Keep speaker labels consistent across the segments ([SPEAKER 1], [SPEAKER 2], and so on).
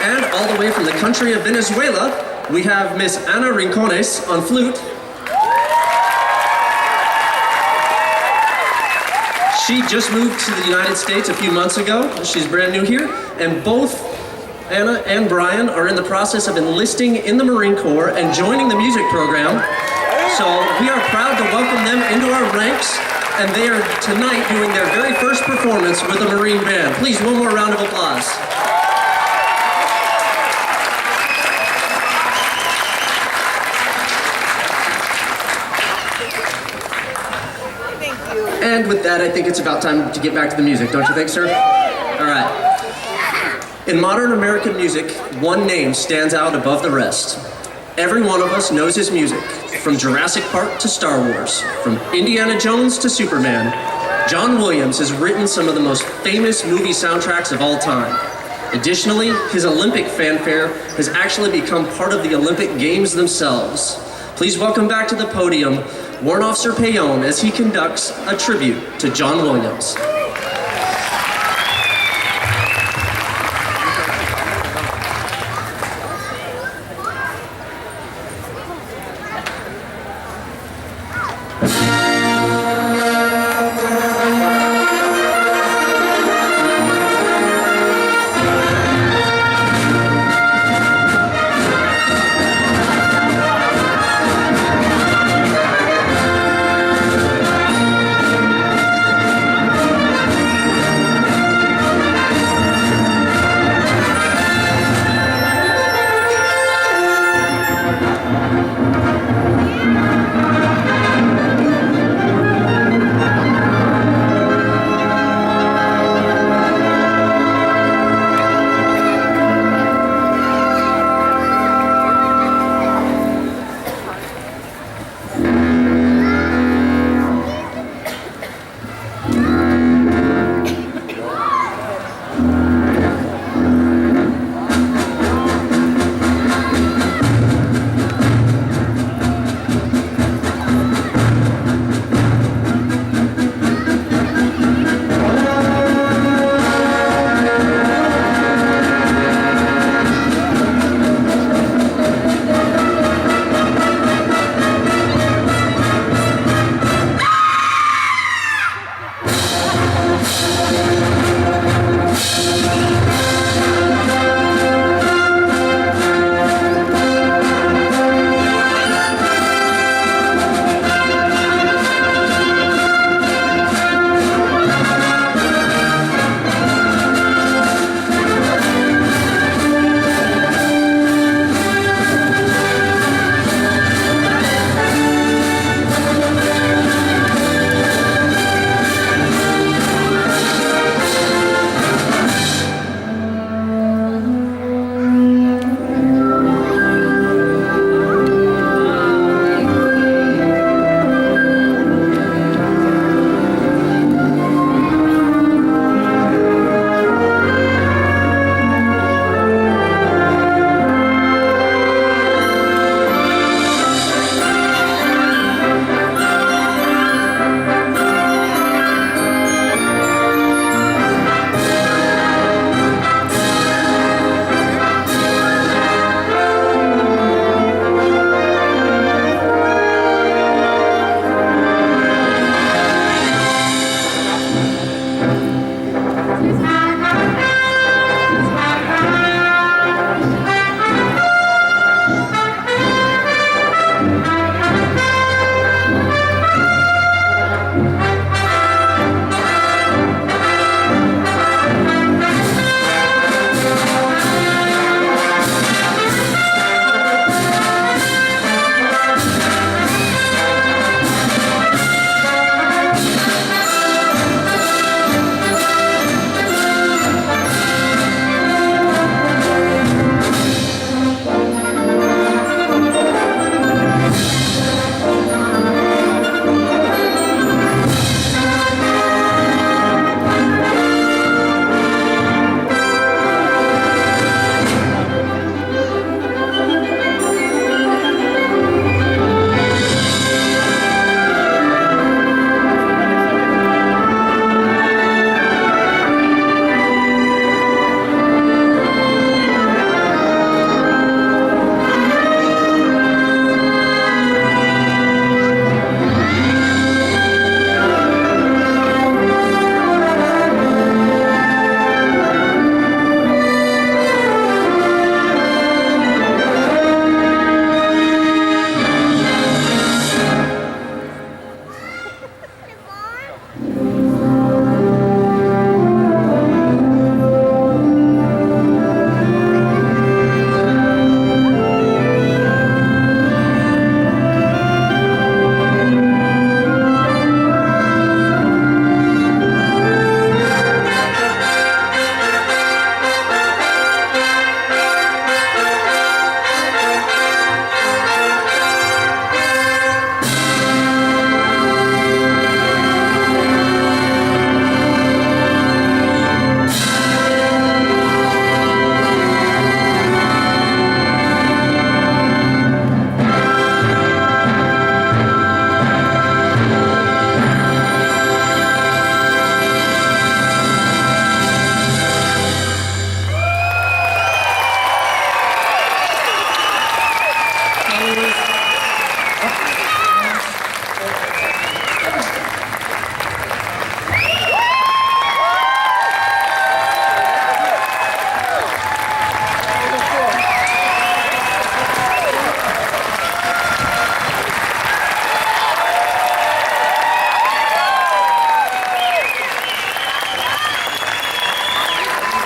[SPEAKER 1] And all the way from the country of Venezuela, we have Miss Ana Rincones on flute. She just moved to the United States a few months ago. She's brand new here. And both Anna and Brian are in the process of enlisting in the Marine Corps and joining the music program. So we are proud to welcome them into our ranks, and they are tonight doing their very first performance with a Marine band. Please, one more round of applause.
[SPEAKER 2] Thank you.
[SPEAKER 1] And with that, I think it's about time to get back to the music, don't you think, sir? All right. In modern American music, one name stands out above the rest. Every one of us knows his music, from Jurassic Park to Star Wars, from Indiana Jones to Superman. John Williams has written some of the most famous movie soundtracks of all time. Additionally, his Olympic fanfare has actually become part of the Olympic Games themselves. Please welcome back to the podium Warrant Officer Payon as he conducts a tribute to John Williams.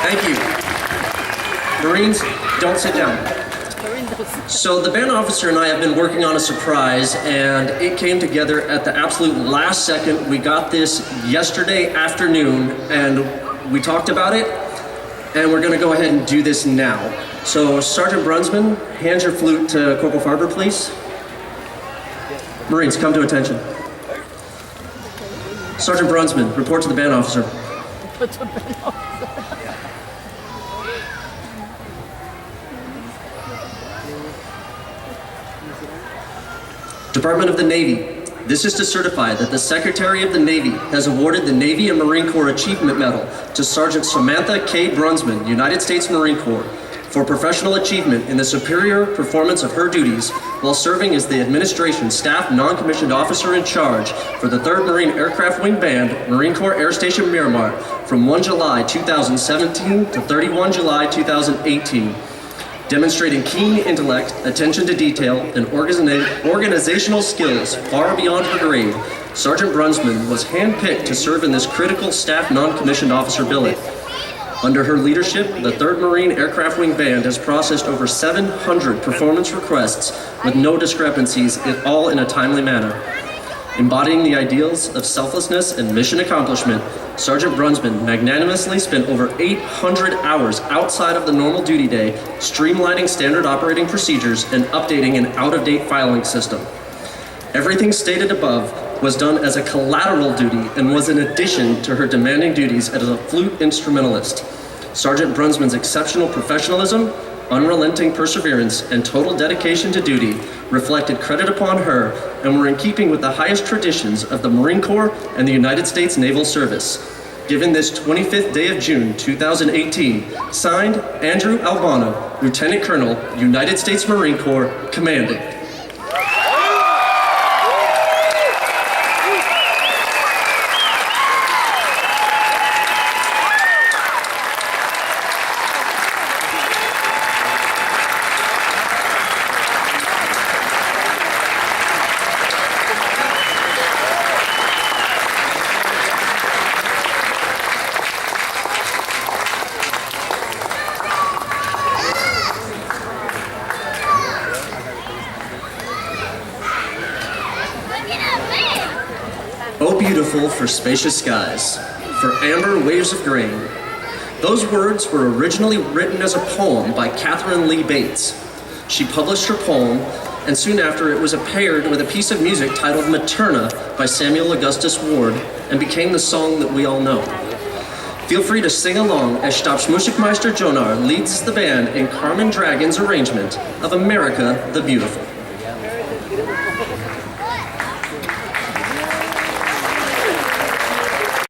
[SPEAKER 1] Thank you. Marines, don't sit down. So the band officer and I have been working on a surprise, and it came together at the absolute last second. We got this yesterday afternoon, and we talked about it, and we're gonna go ahead and do this now. So Sergeant Brunsman, hand your flute to Corporal Farber, please. Marines, come to attention. Sergeant Brunsman, report to the band officer. Department of the Navy, this is to certify that the Secretary of the Navy has awarded the Navy and Marine Corps Achievement Medal to Sergeant Samantha K. Brunsman, United States Marine Corps, for professional achievement in the superior performance of her duties while serving as the Administration Staff Non-Commissioned Officer in Charge for the 3rd Marine Aircraft Wing Band, Marine Corps Air Station Miramar, from 1 July 2017 to 31 July 2018. Demonstrating keen intellect, attention to detail, and organizational skills far beyond her grade, Sergeant Brunsman was handpicked to serve in this critical staff non-commissioned officer billet. Under her leadership, the 3rd Marine Aircraft Wing Band has processed over 700 performance requests with no discrepancies, all in a timely manner. Embodying the ideals of selflessness and mission accomplishment, Sergeant Brunsman magnanimously spent over 800 hours outside of the normal duty day, streamlining standard operating procedures and updating an out-of-date filing system. Everything stated above was done as a collateral duty and was in addition to her demanding duties as a flute instrumentalist. Sergeant Brunsman's exceptional professionalism, unrelenting perseverance, and total dedication to duty reflected credit upon her and were in keeping with the highest traditions of the Marine Corps and the United States Naval Service. Given this 25th day of June 2018, signed Andrew Albano, Lieutenant Colonel, United States Marine Corps, Commanding. Oh, beautiful for spacious skies, for amber waves of grain. Those words were originally written as a poem by Catherine Lee Bates. She published her poem, and soon after it was paired with a piece of music titled Materna by Samuel Augustus Ward, and became the song that we all know. Feel free to sing along as Stabsmusikmeister Jonar leads the band in Carmen Dragon's arrangement of America the Beautiful.